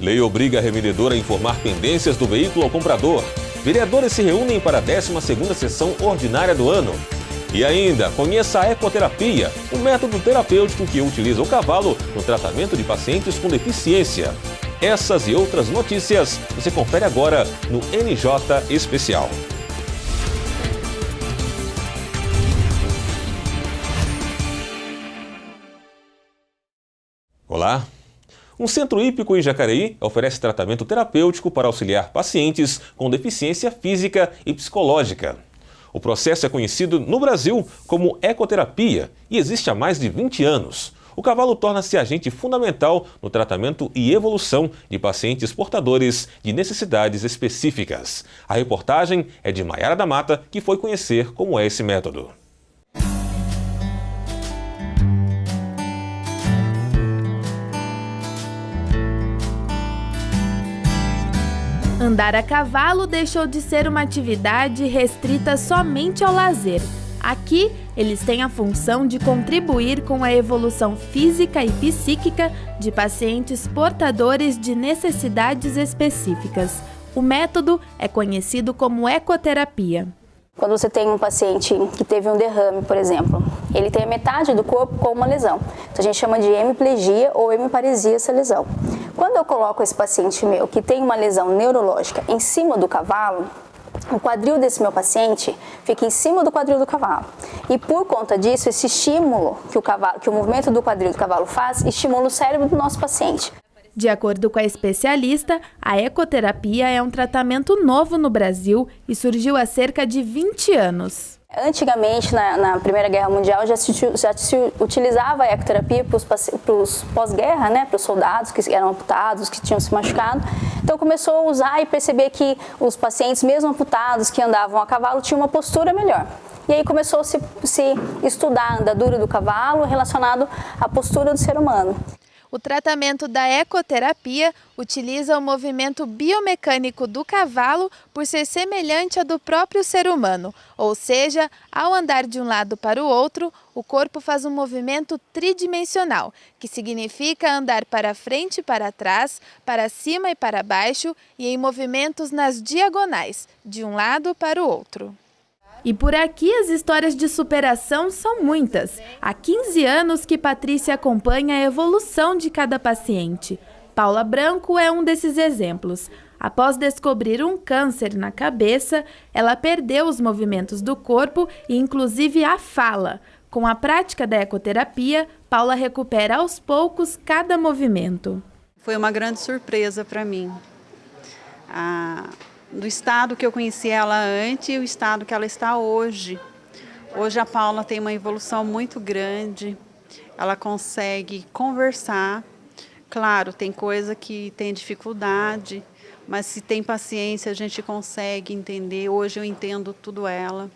Lei obriga a revendedora a informar pendências do veículo ao comprador. Vereadores se reúnem para a 12ª sessão ordinária do ano. E ainda, conheça a ecoterapia, um método terapêutico que utiliza o cavalo no tratamento de pacientes com deficiência. Essas e outras notícias você confere agora no NJ Especial. Olá! Um centro hípico em Jacareí oferece tratamento terapêutico para auxiliar pacientes com deficiência física e psicológica. O processo é conhecido no Brasil como ecoterapia e existe há mais de 20 anos. O cavalo torna-se agente fundamental no tratamento e evolução de pacientes portadores de necessidades específicas. A reportagem é de Maiara da Mata, que foi conhecer como é esse método. Andar a cavalo deixou de ser uma atividade restrita somente ao lazer. Aqui, eles têm a função de contribuir com a evolução física e psíquica de pacientes portadores de necessidades específicas. O método é conhecido como ecoterapia. Quando você tem um paciente que teve um derrame, por exemplo, ele tem a metade do corpo com uma lesão. Então a gente chama de hemiplegia ou hemiparesia essa lesão. Quando eu coloco esse paciente meu que tem uma lesão neurológica em cima do cavalo, o quadril desse meu paciente fica em cima do quadril do cavalo. E por conta disso, esse estímulo que o movimento do quadril do cavalo faz, estimula o cérebro do nosso paciente. De acordo com a especialista, a ecoterapia é um tratamento novo no Brasil e surgiu há cerca de 20 anos. Antigamente, na Primeira Guerra Mundial, já se utilizava a ecoterapia para os pós-guerra, né, para os soldados que eram amputados, que tinham se machucado. Então começou a usar e perceber que os pacientes, mesmo amputados, que andavam a cavalo, tinham uma postura melhor. E aí começou a se estudar a andadura do cavalo relacionado à postura do ser humano. O tratamento da ecoterapia utiliza o movimento biomecânico do cavalo por ser semelhante ao do próprio ser humano, ou seja, ao andar de um lado para o outro, o corpo faz um movimento tridimensional, que significa andar para frente e para trás, para cima e para baixo e em movimentos nas diagonais, de um lado para o outro. E por aqui as histórias de superação são muitas. Há 15 anos que Patrícia acompanha a evolução de cada paciente. Paula Branco é um desses exemplos. Após descobrir um câncer na cabeça, ela perdeu os movimentos do corpo e inclusive a fala. Com a prática da ecoterapia, Paula recupera aos poucos cada movimento. Foi uma grande surpresa para mim. Do estado que eu conheci ela antes e o estado que ela está hoje. Hoje a Paula tem uma evolução muito grande, ela consegue conversar. Claro, tem coisa que tem dificuldade, mas se tem paciência a gente consegue entender. Hoje eu entendo tudo ela.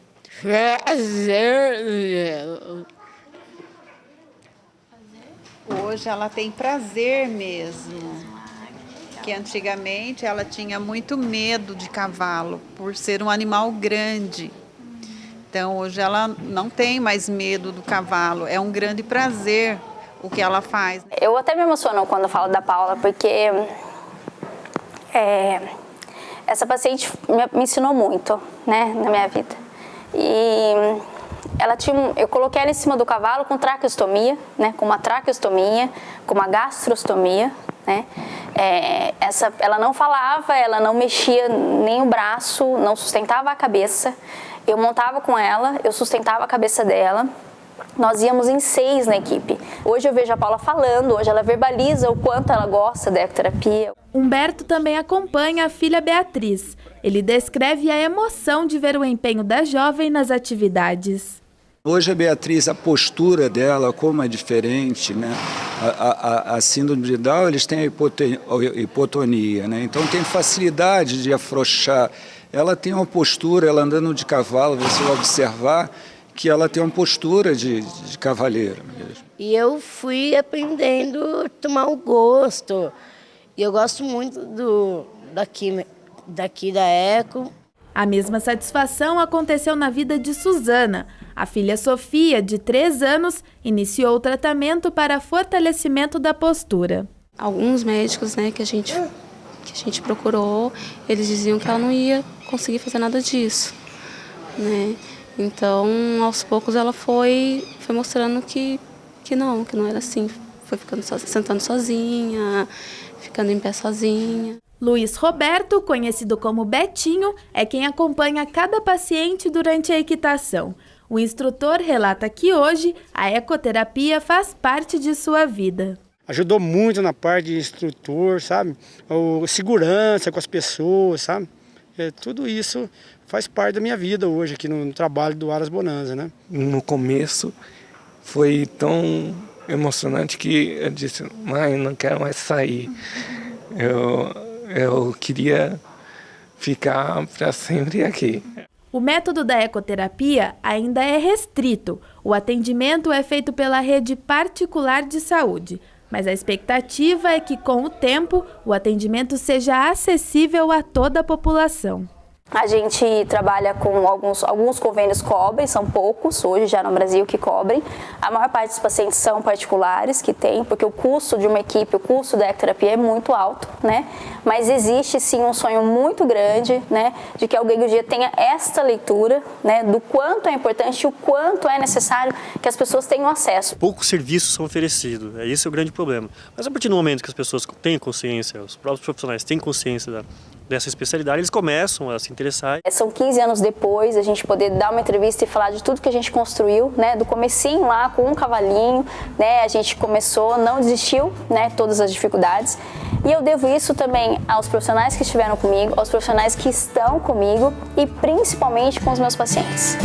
Hoje ela tem prazer mesmo. Que antigamente ela tinha muito medo de cavalo, por ser um animal grande. Então hoje ela não tem mais medo do cavalo, é um grande prazer o que ela faz. Eu até me emociono quando eu falo da Paula, porque essa paciente me ensinou muito, né, na minha vida. E eu coloquei ela em cima do cavalo com traqueostomia, né, com uma traqueostomia, com uma gastrostomia, né. Ela não falava, ela não mexia nem o braço, não sustentava a cabeça. Eu montava com ela, eu sustentava a cabeça dela. Nós íamos em 6 na equipe. Hoje eu vejo a Paula falando, hoje ela verbaliza o quanto ela gosta da ecoterapia. Humberto também acompanha a filha Beatriz. Ele descreve a emoção de ver o empenho da jovem nas atividades. Hoje a Beatriz, a postura dela, como é diferente, né? A síndrome de Down, eles têm a hipotonia, né? Então tem facilidade de afrouxar. Ela tem uma postura, ela andando de cavalo, você vai observar que ela tem uma postura de cavaleiro mesmo. E eu fui aprendendo a tomar o gosto. E eu gosto muito daqui da Eco. A mesma satisfação aconteceu na vida de Suzana. A filha Sofia, de 3 anos, iniciou o tratamento para fortalecimento da postura. Alguns médicos, né, que a gente procurou, eles diziam que ela não ia conseguir fazer nada disso, né? Então, aos poucos ela foi mostrando que não era assim, foi sentando sozinha, ficando em pé sozinha. Luiz Roberto, conhecido como Betinho, é quem acompanha cada paciente durante a equitação. O instrutor relata que hoje a ecoterapia faz parte de sua vida. Ajudou muito na parte de instrutor, sabe? Segurança com as pessoas, sabe? Tudo isso faz parte da minha vida hoje aqui no trabalho do Aras Bonanza, né? No começo foi tão emocionante que eu disse, mãe, não quero mais sair. Eu queria ficar para sempre aqui. O método da ecoterapia ainda é restrito. O atendimento é feito pela rede particular de saúde, mas a expectativa é que, com o tempo, o atendimento seja acessível a toda a população. A gente trabalha com alguns convênios cobrem, são poucos hoje já no Brasil que cobrem. A maior parte dos pacientes são particulares que tem, porque o custo de uma equipe, o custo da ecoterapia é muito alto, né? Mas existe sim um sonho muito grande, né, de que alguém um dia tenha esta leitura, né, do quanto é importante e o quanto é necessário que as pessoas tenham acesso. Poucos serviços são oferecidos, esse é o grande problema. Mas a partir do momento que as pessoas têm consciência, os próprios profissionais têm consciência dessa especialidade, eles começam a se interessar. São 15 anos depois, a gente poder dar uma entrevista e falar de tudo que a gente construiu, né, do comecinho lá com um cavalinho, né, a gente começou, não desistiu, né, todas as dificuldades. E eu devo isso também aos profissionais que estiveram comigo, aos profissionais que estão comigo e principalmente com os meus pacientes.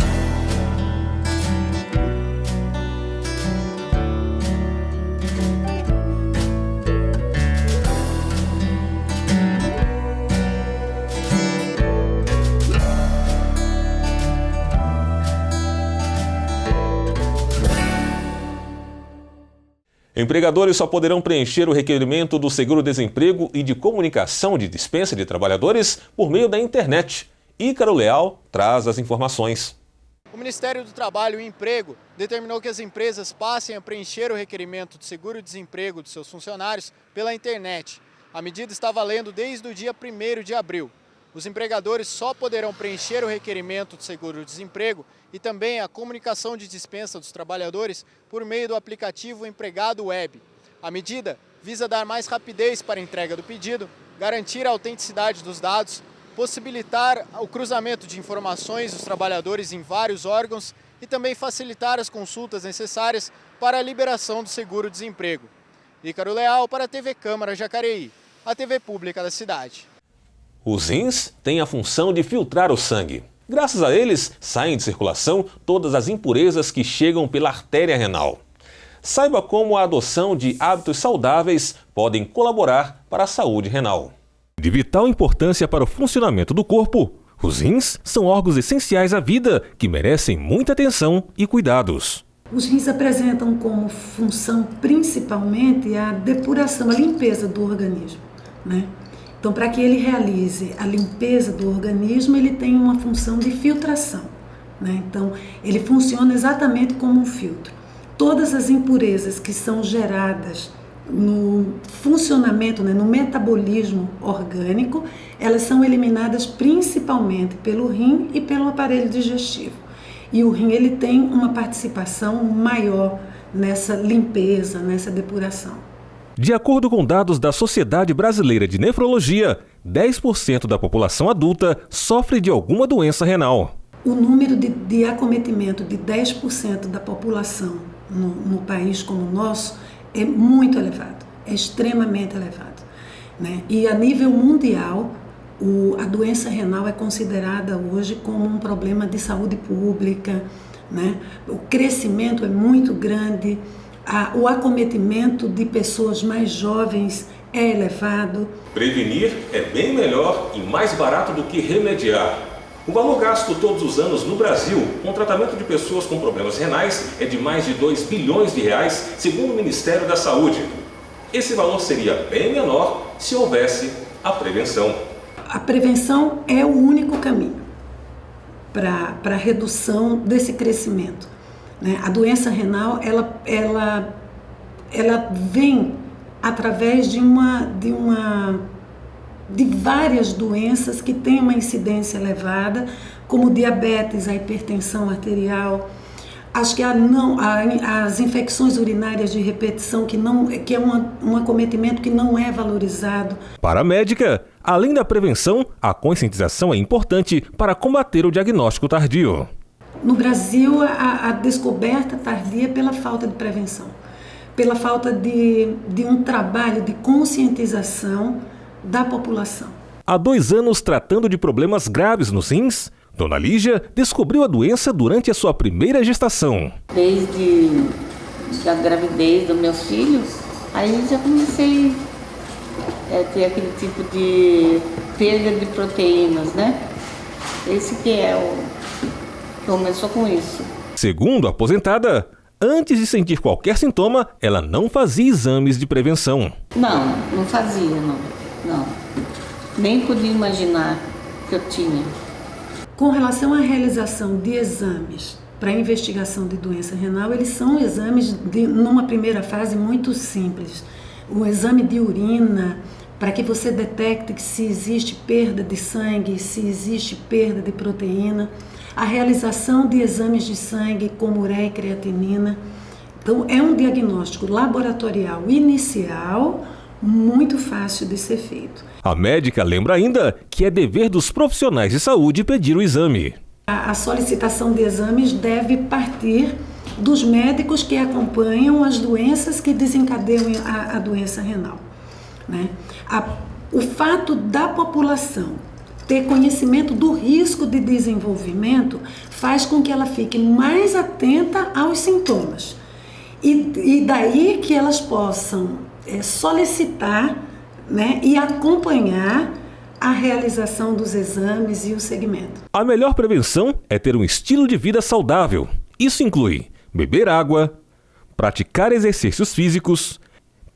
Empregadores só poderão preencher o requerimento do seguro-desemprego e de comunicação de dispensa de trabalhadores por meio da internet. Ícaro Leal traz as informações. O Ministério do Trabalho e Emprego determinou que as empresas passem a preencher o requerimento de seguro-desemprego dos seus funcionários pela internet. A medida está valendo desde o dia 1º de abril. Os empregadores só poderão preencher o requerimento de seguro-desemprego e também a comunicação de dispensa dos trabalhadores por meio do aplicativo Empregado Web. A medida visa dar mais rapidez para a entrega do pedido, garantir a autenticidade dos dados, possibilitar o cruzamento de informações dos trabalhadores em vários órgãos e também facilitar as consultas necessárias para a liberação do seguro-desemprego. Ícaro Leal para a TV Câmara Jacareí, a TV pública da cidade. Os rins têm a função de filtrar o sangue. Graças a eles, saem de circulação todas as impurezas que chegam pela artéria renal. Saiba como a adoção de hábitos saudáveis podem colaborar para a saúde renal. De vital importância para o funcionamento do corpo, os rins são órgãos essenciais à vida que merecem muita atenção e cuidados. Os rins apresentam como função principalmente a depuração, a limpeza do organismo, né? Então, para que ele realize a limpeza do organismo, ele tem uma função de filtração, né? Então, ele funciona exatamente como um filtro. Todas as impurezas que são geradas no funcionamento, né, no metabolismo orgânico, elas são eliminadas principalmente pelo rim e pelo aparelho digestivo. E o rim ele tem uma participação maior nessa limpeza, nessa depuração. De acordo com dados da Sociedade Brasileira de Nefrologia, 10% da população adulta sofre de alguma doença renal. O número de acometimento de 10% da população no país como o nosso é muito elevado, é extremamente elevado, né? E a nível mundial, a doença renal é considerada hoje como um problema de saúde pública, né? O crescimento é muito grande. O acometimento de pessoas mais jovens é elevado. Prevenir é bem melhor e mais barato do que remediar. O valor gasto todos os anos no Brasil com o tratamento de pessoas com problemas renais é de mais de 2 bilhões de reais, segundo o Ministério da Saúde. Esse valor seria bem menor se houvesse a prevenção. A prevenção é o único caminho para a redução desse crescimento. A doença renal, ela vem através de várias doenças que têm uma incidência elevada, como diabetes, a hipertensão arterial, acho que as infecções urinárias de repetição, que é um acometimento que não é valorizado. Para a médica, além da prevenção, a conscientização é importante para combater o diagnóstico tardio. No Brasil, a descoberta tardia é pela falta de prevenção, pela falta de um trabalho de conscientização da população. Há 2 anos tratando de problemas graves nos rins, Dona Lígia descobriu a doença durante a sua primeira gestação. Desde a gravidez dos meus filhos, aí já comecei a ter aquele tipo de perda de proteínas, né? Esse que é começou com isso. Segundo a aposentada, antes de sentir qualquer sintoma, ela não fazia exames de prevenção. Não fazia, não. Nem podia imaginar que eu tinha. Com relação à realização de exames para investigação de doença renal, eles são exames, numa primeira fase, muito simples. Um exame de urina, para que você detecte se existe perda de sangue, se existe perda de proteína. A realização de exames de sangue como ureia e creatinina. Então, é um diagnóstico laboratorial inicial, muito fácil de ser feito. A médica lembra ainda que é dever dos profissionais de saúde pedir o exame. A solicitação de exames deve partir dos médicos que acompanham as doenças que desencadeiam a doença renal, né? O fato da população ter conhecimento do risco de desenvolvimento faz com que ela fique mais atenta aos sintomas. E daí que elas possam solicitar, né, e acompanhar a realização dos exames e o segmento. A melhor prevenção é ter um estilo de vida saudável. Isso inclui beber água, praticar exercícios físicos,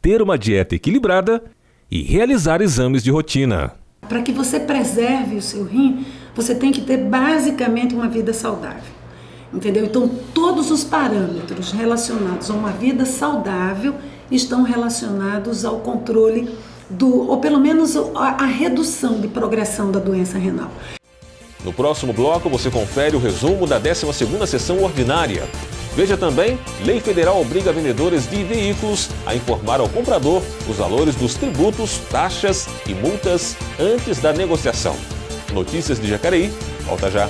ter uma dieta equilibrada e realizar exames de rotina. Para que você preserve o seu rim, você tem que ter basicamente uma vida saudável. Entendeu? Então, todos os parâmetros relacionados a uma vida saudável estão relacionados ao controle ou pelo menos a redução de progressão da doença renal. No próximo bloco, você confere o resumo da 12ª sessão ordinária. Veja também, Lei Federal obriga vendedores de veículos a informar ao comprador os valores dos tributos, taxas e multas antes da negociação. Notícias de Jacareí, volta já.